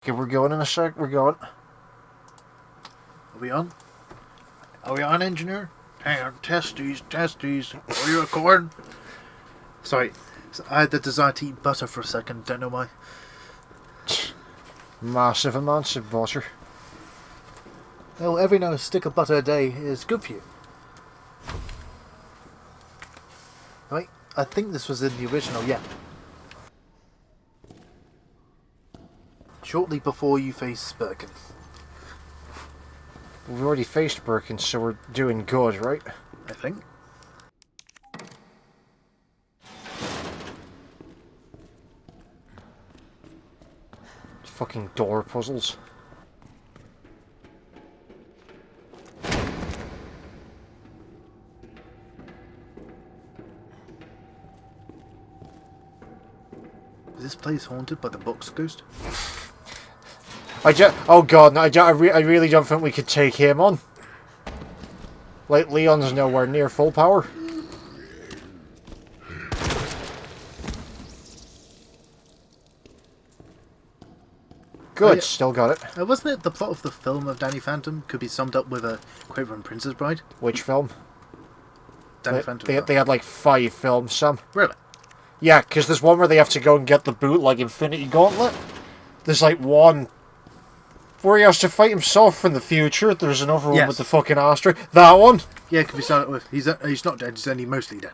Okay, we're going in a sec. We're going. Are we on? Are we on, engineer? Hang on, testes. Are you recording? Sorry, I had the desire to eat butter for a second. Don't know why. Massive amounts of butter. Well, every now a stick of butter a day is good for you. Right, I think this was in the original, yeah. Shortly before you face Birkin. We've already faced Birkin, so we're doing good, right? I think. Fucking door puzzles. Is this place haunted by the box ghost? Oh god, no, I really don't think we could take him on. Like, Leon's nowhere near full power. Good, still got it. Wasn't it the plot of the film of Danny Phantom could be summed up with a quote from Princess Bride? Which film? Danny Phantom. They had like 5 films, Sam. Really? Yeah, because there's one where they have to go and get the boot, like Infinity Gauntlet. There's like one where he has to fight himself from the future. There's another one with the fucking asteroid. That one? Yeah, it could be started with he's not dead, he's only mostly dead.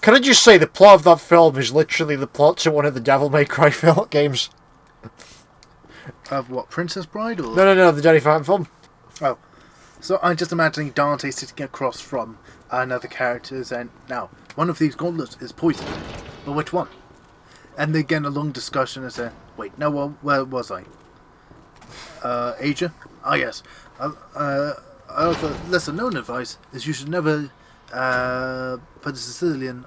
Can I just say the plot of that film is literally the plot to one of the Devil May Cry film games? Of what, Princess Bride or? No, the Danny Phantom film. Oh. So I'm just imagining Dante sitting across from another character and now, one of these gauntlets is poisoned. But which one? And they get a long discussion and say, wait, no, where was I? Asia? Ah, yes. The lesser known advice is you should never put a Sicilian...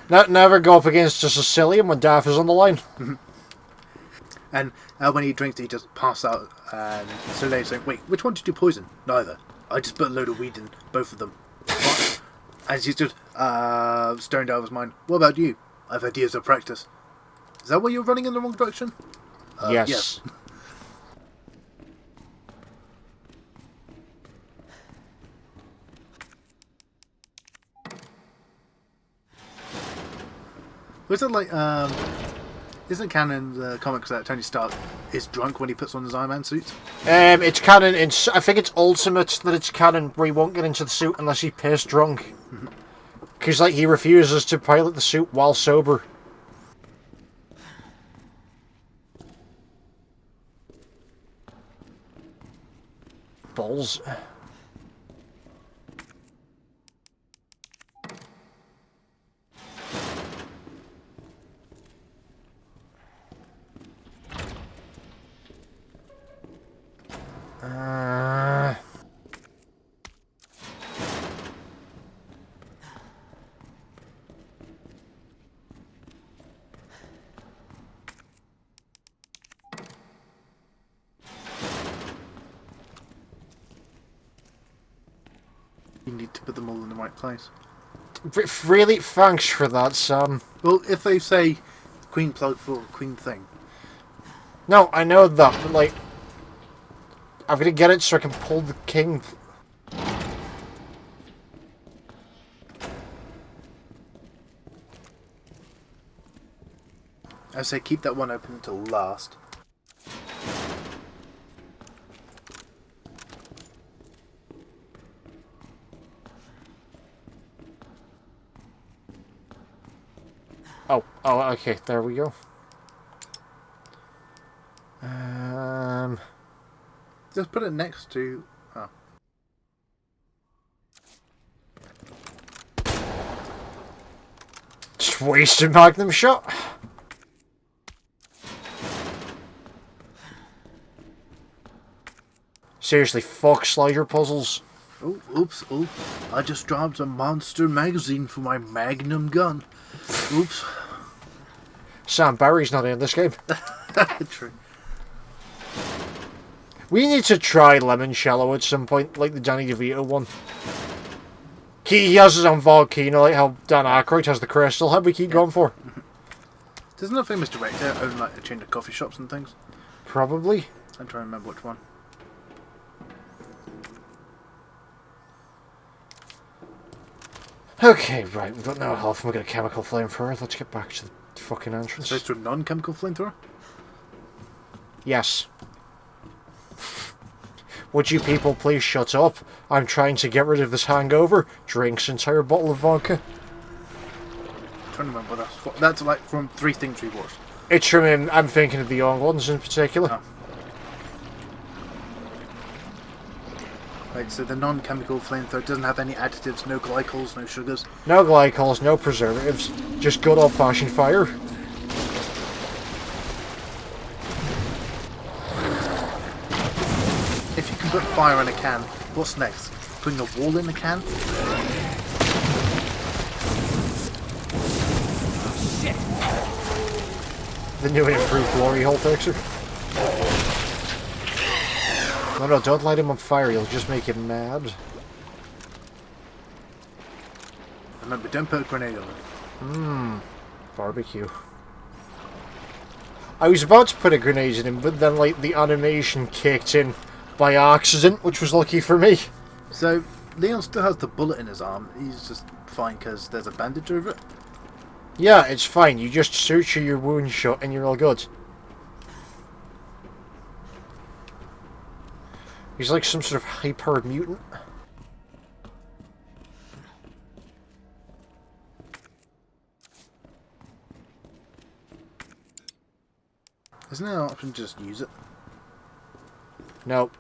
Never go up against a Sicilian when Daff is on the line. And when he drinks, he just passes out. And so they say, wait, which one did you poison? Neither. I just put a load of weed in both of them. And she's just stoned out of his mind. What about you? I've had years of practice. Is that why you're running in the wrong direction? Yes. Was it like, isn't canon the comics that Tony Stark is drunk when he puts on his Iron Man suit? It's canon I think it's Ultimate that it's canon where he won't get into the suit unless he's piss drunk. Because, like, he refuses to pilot the suit while sober. Balls. You need to put them all in the right place. Really, thanks for that, Sam. Well, if they say Queen plug for Queen thing. No, I know that, but, like, I'm gonna get it so I can pull the king. I say keep that one open until last. Oh, okay, there we go. Just put it next to... Oh. Just wasted magnum shot. Seriously, fuck slider puzzles. Oh, oops, oh. I just dropped a monster magazine for my magnum gun. Oops. Sam Barry's not in this game. True. We need to try Limoncello at some point, like the Danny DeVito one. He has his own volcano, like how Dan Aykroyd has the crystal. How do we keep going for? There's another famous director owning like a chain of coffee shops and things. Probably. I'm trying to remember which one. Okay, right, we've got no health and we've got a chemical flamethrower. Let's get back to the fucking entrance. Supposed to a non-chemical flamethrower? Yes. Would you people please shut up? I'm trying to get rid of this hangover. Drinks entire bottle of vodka. I'm trying to remember that's like from 3 things we watched. It's from him. I'm thinking of the young ones in particular. Oh. Right, so the non-chemical flamethrower doesn't have any additives, no glycols, no sugars. No glycols, no preservatives. Just good old-fashioned fire. If you can put fire in a can, what's next? Putting a wall in a can? Shit! The new and improved glory hole fixer. No, don't light him on fire, you'll just make him mad. Remember, don't put a grenade on him. Barbecue. I was about to put a grenade in him, but then, like, the animation kicked in by accident, which was lucky for me. So, Leon still has the bullet in his arm. He's just fine because there's a bandage over it. Yeah, it's fine. You just suture your wound shut and you're all good. He's like some sort of high-powered mutant. Isn't there an option to just use it? Nope.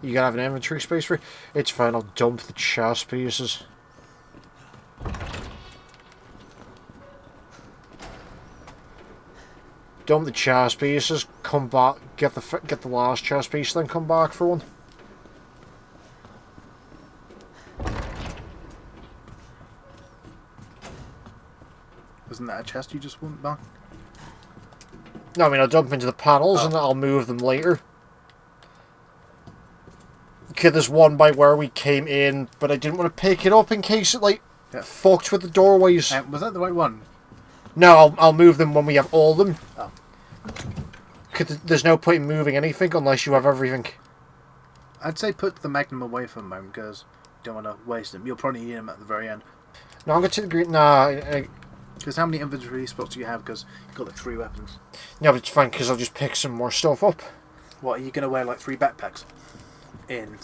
You gotta have an inventory space for it. It's fine, I'll dump the chest pieces. Dump the chest pieces, come back, get the last chest piece, then come back for one. Wasn't that a chest you just went back? No, I mean, I'll dump them into the panels and I'll move them later. Okay, there's one by where we came in, but I didn't want to pick it up in case it, like, fucked with the doorways. Was that the right one? No, I'll move them when we have all of them. Oh. Cause there's no point in moving anything unless you have everything. I'd say put the Magnum away for a moment because you don't want to waste them. You'll probably need them at the very end. No, I'm going to the green. Nah. Because how many inventory spots do you have? Because you've got like 3 weapons. Yeah, but it's fine because I'll just pick some more stuff up. What, are you going to wear like 3 backpacks? In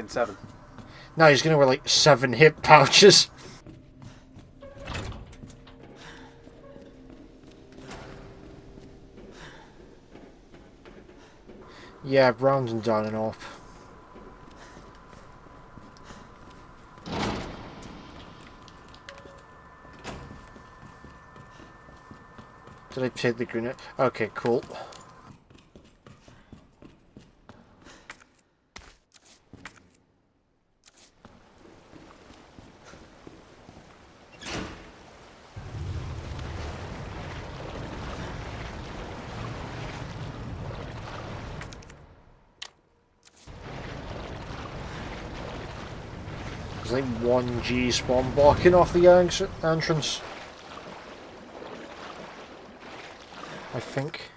7? No, he's going to wear like 7 hip pouches. Yeah, round and down and up. Did I take the grenade? Okay, cool. There's like 1 G spawn blocking off the entrance. I think.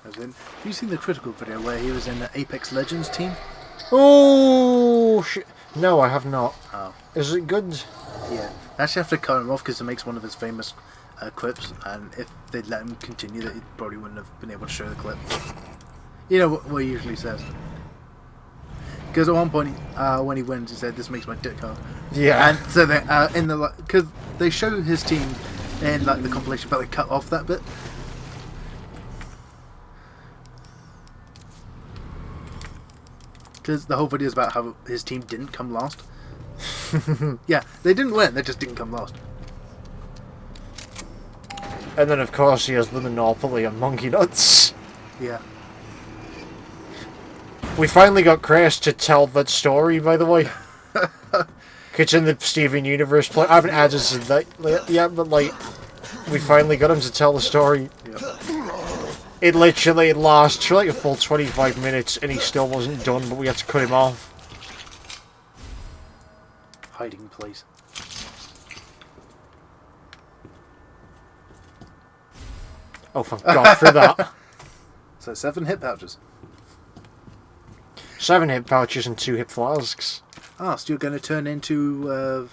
Have you seen the Critical video where he was in the Apex Legends team? Oh shit! No, I have not. Oh. Is it good? Yeah. They actually have to cut him off because it makes one of his famous clips, and if they'd let him continue that, he probably wouldn't have been able to show the clip. You know what he usually says. Because at one point, when he wins, he said, "This makes my dick hard." Yeah. And so they because they show his team in like the compilation, but they cut off that bit. Because the whole video is about how his team didn't come last. Yeah, they didn't win, they just didn't come last. And then, of course, he has the monopoly on monkey nuts. Yeah. We finally got Chris to tell that story, by the way. It's in the Steven Universe play. I haven't added to that yet, but, like, we finally got him to tell the story. Yeah. It literally lasts for like a full 25 minutes and he still wasn't done, but we had to cut him off. Hiding place. Oh, thank God for that. So 7 hip pouches. 7 hip pouches and 2 hip flasks. Ah, so you're going to turn into a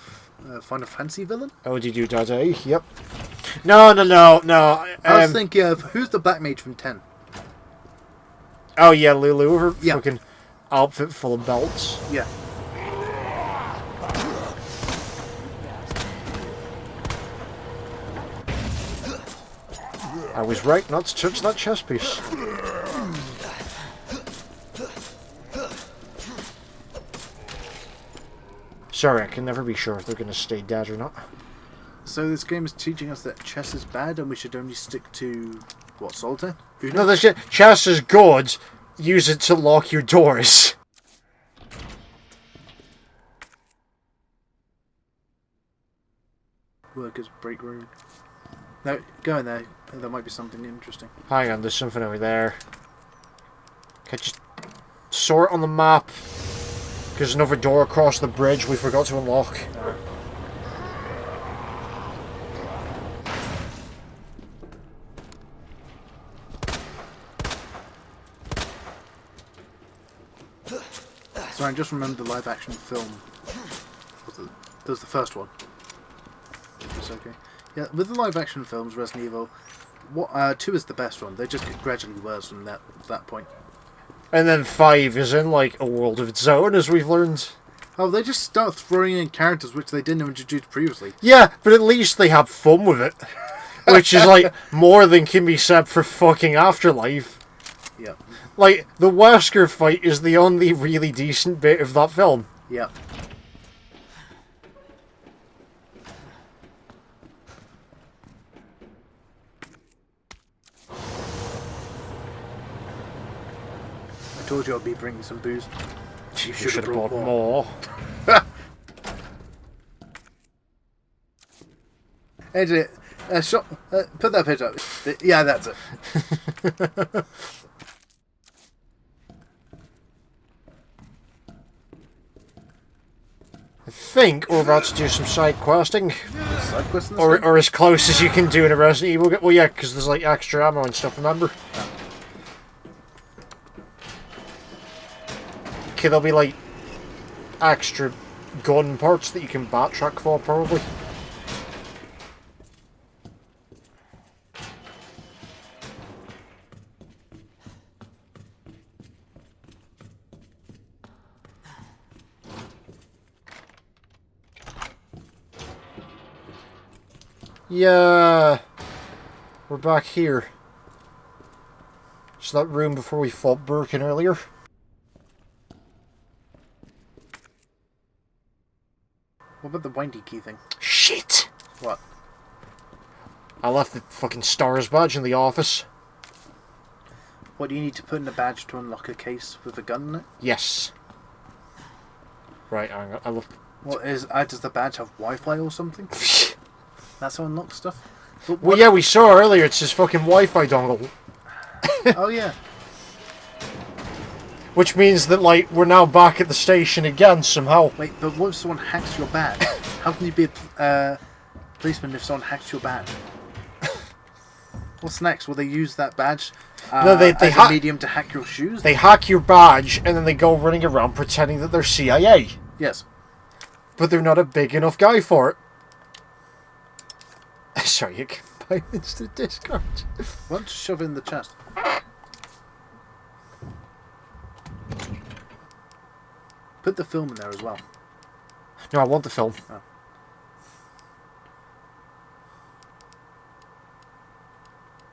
Final Fantasy villain? Oh, did you die? Yep. No. I was thinking of, who's the Black Mage from 10? Oh, yeah, Lulu. Her Yeah. fucking outfit full of belts. Yeah. I was right not to touch that chest piece. Sorry, I can never be sure if they're going to stay dead or not. So this game is teaching us that chess is bad and we should only stick to, what, solitaire? No, this chess is good. Use it to lock your doors. Workers break room. No, go in there. There might be something interesting. Hang on, there's something over there. Can I just sort on the map? There's another door across the bridge we forgot to unlock. So I just remembered the live action film. It was the first one. It's okay. Yeah, with the live action films, Resident Evil, 2 is the best one. They just get gradually worse from that point. And then 5 is in like a world of its own, as we've learned. Oh, they just start throwing in characters which they didn't introduce previously. Yeah, but at least they have fun with it. Which is like more than can be said for fucking Afterlife. Yeah. Like, the Wesker fight is the only really decent bit of that film. Yeah. I told you I'd be bringing some booze. You should have brought more. Edit it. Put that picture up. Yeah, that's it. I think we're about to do some side questing. Side quest in this game? Or as close as you can do in a Resident Evil game. Well, yeah, because there's like extra ammo and stuff, remember? Okay, there'll be like extra gun parts that you can backtrack for, probably. Yeah, we're back here. It's that room before we fought Birkin earlier. What about the windy key thing? Shit! What? I left the fucking STARS badge in the office. What do you need to put in a badge to unlock a case with a gun in it? Yes. Right, hang on. I left. Does the badge have Wi-Fi or something? That's how unlock stuff? Well, yeah, we saw earlier, it's his fucking Wi-Fi dongle. Oh, yeah. Which means that, like, we're now back at the station again, somehow. Wait, but what if someone hacks your badge? How can you be a policeman if someone hacks your badge? What's next? Will they use that badge No, they as a medium to hack your shoes? They hack your badge, and then they go running around pretending that they're CIA. Yes. But they're not a big enough guy for it. Sorry, you can buy instant discard. Why don't you shove it in the chest? Put the film in there as well. No, I want the film. Oh.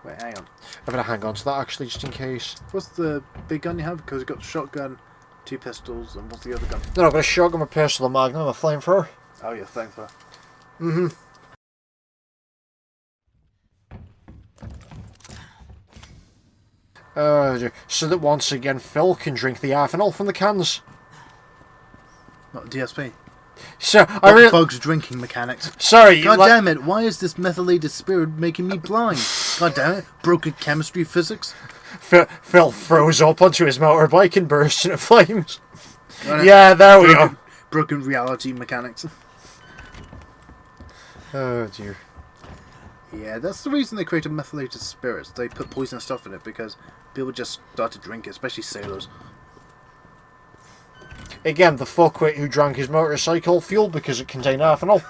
Wait, hang on. I'm going to hang on to that, actually, just in case. What's the big gun you have? Because you've got the shotgun, 2 pistols, and what's the other gun? No, I've got a shotgun, a pistol, a magnum, a flamethrower. Oh, yeah, thanks for Mm-hmm. So that once again Phil can drink the ethanol from the cans. Not DSP. So Bugs drinking mechanics. Sorry, God damn it! Why is this methylated spirit making me blind? God damn it! Broken chemistry physics. Phil froze up onto his motorbike and burst into flames. Yeah, there we go. Broken reality mechanics. Oh dear. Yeah, that's the reason they created methylated spirits. They put poisonous stuff in it because people just start to drink it, especially sailors. Again, the fuckwit who drank his motorcycle fuel because it contained ethanol.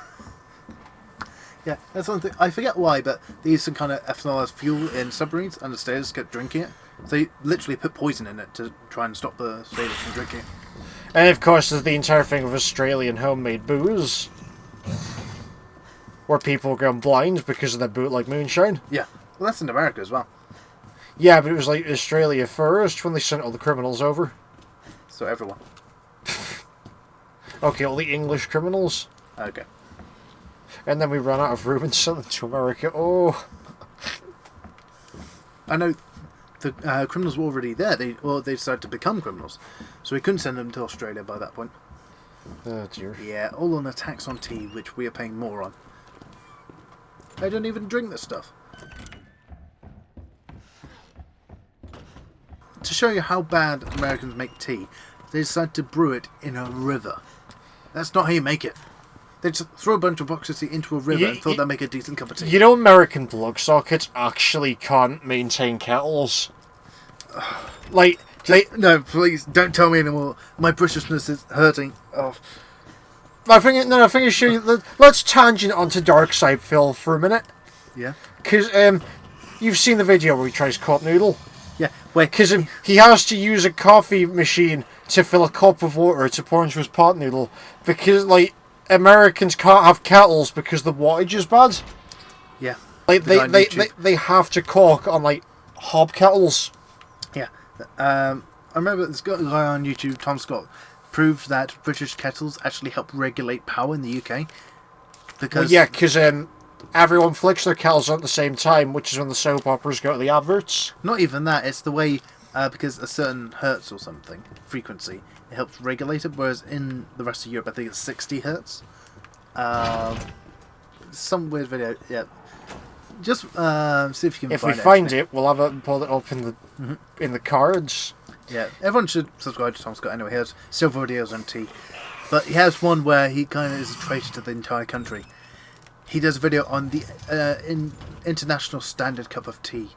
Yeah, that's one thing. I forget why, but they use some kind of ethanol as fuel in submarines, and the sailors kept drinking it. So they literally put poison in it to try and stop the sailors from drinking it. And of course, there's the entire thing of Australian homemade booze, where people were going blind because of their bootleg moonshine. Yeah, well, that's in America as well. Yeah, but it was like Australia first when they sent all the criminals over. So everyone. Okay, all the English criminals. Okay. And then we ran out of room and sent them to America. Oh. I know the criminals were already there. They decided to become criminals. So we couldn't send them to Australia by that point. Oh dear. Yeah, all on a tax on tea, which we are paying more on. I don't even drink this stuff. To show you how bad Americans make tea, they decided to brew it in a river. That's not how you make it. They just throw a bunch of boxes into a river and thought they'd make a decent cup of tea. You know, American plug sockets actually can't maintain kettles. Like, no, please don't tell me anymore. My Britishness is hurting. Oh. I think it's sure. Let's tangent onto Dark Side Phil for a minute. Yeah. Because you've seen the video where he tries cup noodle. Yeah. Wait. Because he has to use a coffee machine to fill a cup of water to pour into his pot noodle because like Americans can't have kettles because the wattage is bad. Yeah. Like they have to cook on like hob kettles. Yeah. I remember this guy on YouTube, Tom Scott, proved that British kettles actually help regulate power in the UK. Because everyone flicks their kettles at the same time, which is when the soap operas go to the adverts. Not even that, it's the way, because a certain hertz or something, frequency, it helps regulate it, whereas in the rest of Europe I think it's 60 hertz. Some weird video, yeah. Just see if you can find it. If we find it, we'll have it pull it up in the cards. Yeah, everyone should subscribe to Tom Scott anyway. He has several videos on tea. But he has one where he kind of is a traitor to the entire country. He does a video on the international standard cup of tea,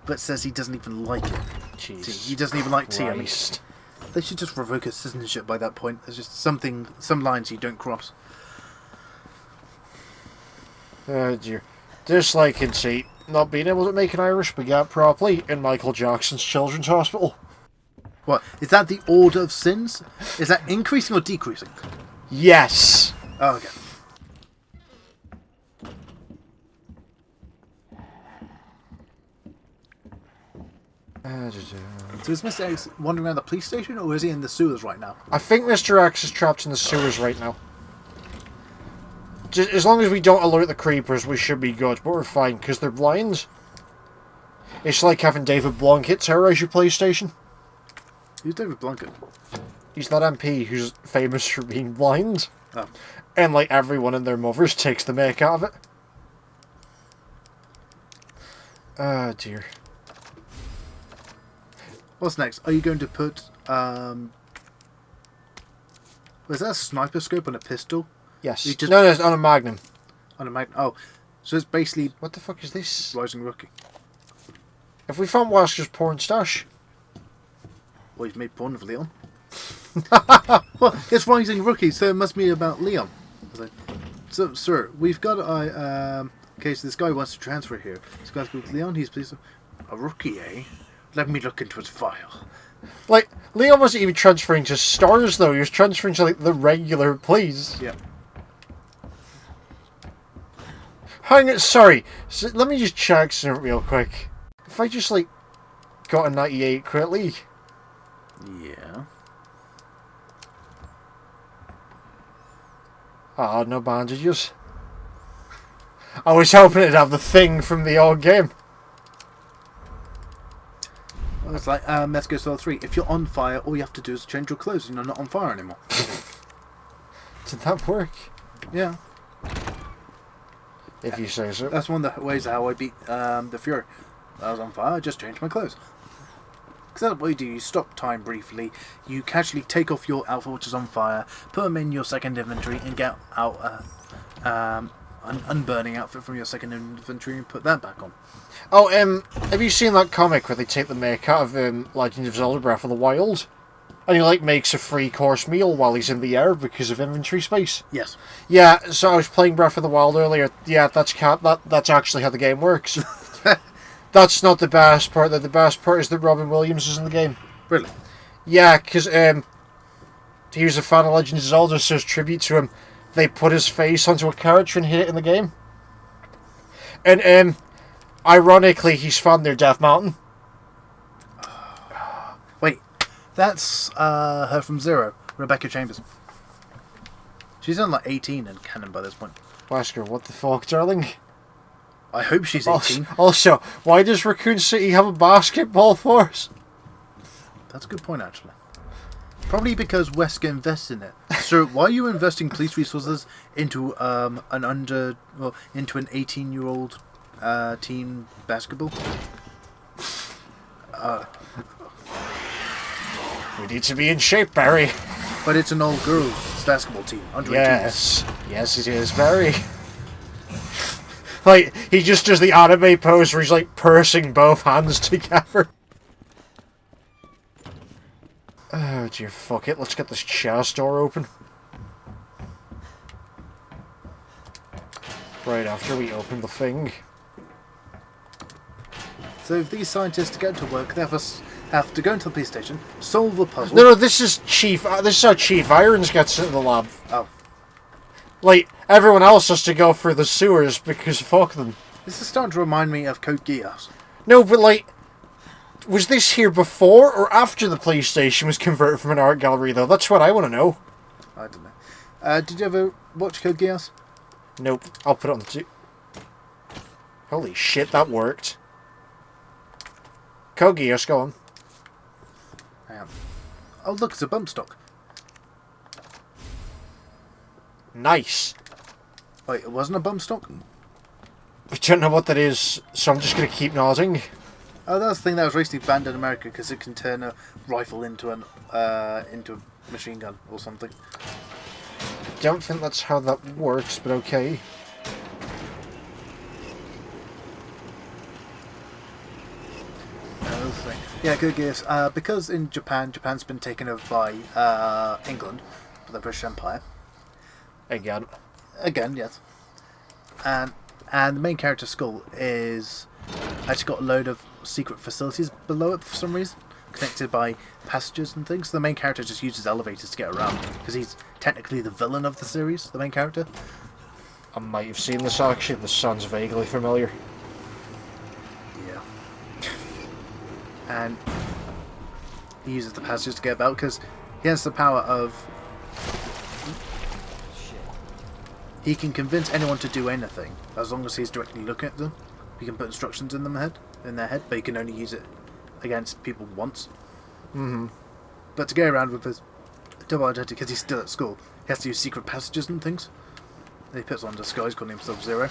but says he doesn't even like it. Jeez. He doesn't even like tea. I mean, Christ. they should just revoke his citizenship by that point. There's just some lines you don't cross. Oh dear. Just like in see, not being able to make an Irish baguette properly in Michael Jackson's Children's Hospital. What? Is that the order of sins? Is that increasing or decreasing? Yes. Oh, okay. So is Mr. X wandering around the police station, or is he in the sewers right now? I think Mr. X is trapped in the sewers right now. Just, as long as we don't alert the creepers, we should be good, but we're fine, because they're blind. It's like having David Blunkett terrorize your PlayStation. Who's David Blunkett? He's that MP who's famous for being blind. Oh. And like everyone and their mothers takes the make out of it. Oh dear. What's next? Are you going to put was that a sniper scope on a pistol? Yes. You just... No, it's on a Magnum. On a Magnum. Oh, so it's basically What the fuck is this? Rising Rookie. Have we found Wesker's porn stash? Well, he's made porn of Leon. Well, it's Rising Rookie, so it must be about Leon. So, sir, we've got okay, so this guy wants to transfer here. This guy's called Leon. He's pleased. A rookie, eh? Let me look into his file. Like, Leon wasn't even transferring to stars, though. He was transferring to, like, the regular police. Yeah. Hang on, sorry. So, let me just check something real quick. If I just, like, got a 98 quickly. Yeah. Ah, no bandages. I was hoping it'd have the thing from the old game. Well, it's like Wesker Soul 3. If you're on fire, all you have to do is change your clothes and you're not on fire anymore. Did that work? Yeah. If you say so. That's one of the ways how I beat the Fury. I was on fire, I just changed my clothes. Because that's what you do. You stop time briefly, you casually take off your outfit which is on fire, put them in your second inventory, and get out unburning outfit from your second infantry and put that back on. Oh, have you seen that comic where they take the make out of Legend of Zelda Breath of the Wild? And he, like, makes a 3-course meal while he's in the air because of inventory space? Yes. Yeah, so I was playing Breath of the Wild earlier. Yeah, that's actually how the game works. That's not the best part. The best part is that Robin Williams is in the game. Really? Yeah, because he was a fan of Legend of Zelda, so as tribute to him, they put his face onto a character and hit it in the game. And, ironically, he's found near Death Mountain. Wait, that's her from Zero, Rebecca Chambers. She's on like 18 in canon by this point. Wesker, what the fuck, darling? I hope she's 18. Also, why does Raccoon City have a basketball force? That's a good point, actually. Probably because Wesker invests in it. So why are you investing police resources into into an 18-year-old teen basketball? We need to be in shape, Barry. But it's an old girls basketball team, under 18s. Yes, it is, Barry. Like, he just does the anime pose where he's, like, pursing both hands together. Oh, dear, fuck it. Let's get this chest door open. Right after we open the thing. So if these scientists get to work, they have to go into the police station, solve a puzzle... No, this is how Chief Irons gets into the lab. Oh. Like, everyone else has to go through the sewers because fuck them. This is starting to remind me of Code Geass. No, but like... Was this here before or after the police station was converted from an art gallery, though? That's what I want to know. I don't know. Did you ever watch Code Geass? Nope. I'll put it on the... Holy shit, that worked. Code Geass, go on. Hang on. Oh, look, it's a bump stock. Nice. Wait, it wasn't a bump stock? I don't know what that is, so I'm just going to keep nodding. Oh, that's the thing that was recently banned in America because it can turn a rifle into a machine gun or something. Don't think that's how that works, but okay. Yeah, good guess. Because in Japan's been taken over by England, by the British Empire. Again, yes. And the main character's skull is actually got a load of secret facilities below it for some reason, connected by passages and things. So the main character just uses elevators to get around because he's technically the villain of the series. The main character. I might have seen this actually. This sounds vaguely familiar. Yeah. And he uses the passages to get about because he has the power of... He can convince anyone to do anything as long as he's directly looking at them. He can put instructions in their head, but he can only use it against people once. Mm-hmm. But to get around with his double identity, because he's still at school, he has to use secret passages and things. And he puts on disguise, calling himself Zero.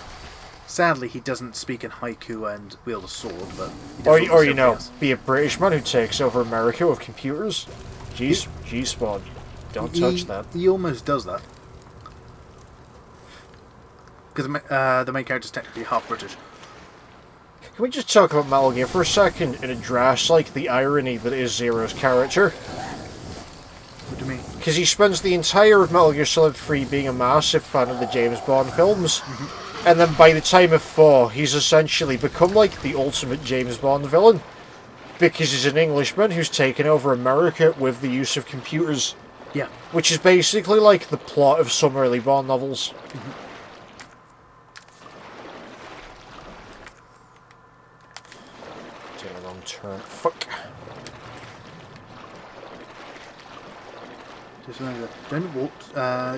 Sadly, he doesn't speak in haiku and wield a sword, but he does or you know, be a British man who takes over America with computers. G-Spod. Don't touch that. He almost does that. Because the main character is technically half British. Can we just talk about Metal Gear for a second and address, like, the irony that is Zero's character? What do you mean? Because he spends the entire of Metal Gear Solid 3 being a massive fan of the James Bond films, and then by the time of 4, he's essentially become, like, the ultimate James Bond villain. Because he's an Englishman who's taken over America with the use of computers. Yeah. Which is basically like the plot of some early Bond novels. Take a wrong turn. Fuck. Just remember,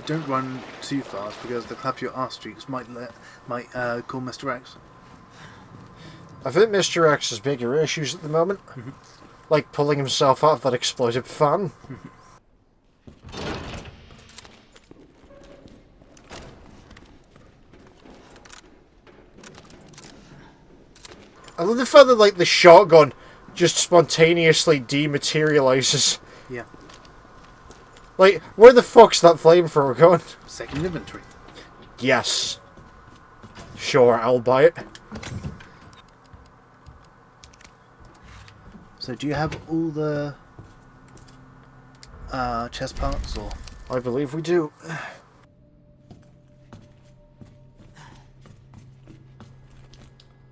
don't run too fast because the clap your arse streaks might call Mr. X. I think Mr. X has bigger issues at the moment. Like pulling himself out of that explosive fan. I love the fact that, like, the shotgun just spontaneously dematerializes. Yeah. Like, where the fuck's that flamethrower going? Second inventory. Yes. Sure, I'll buy it. So do you have all the chest parts, or? I believe we do.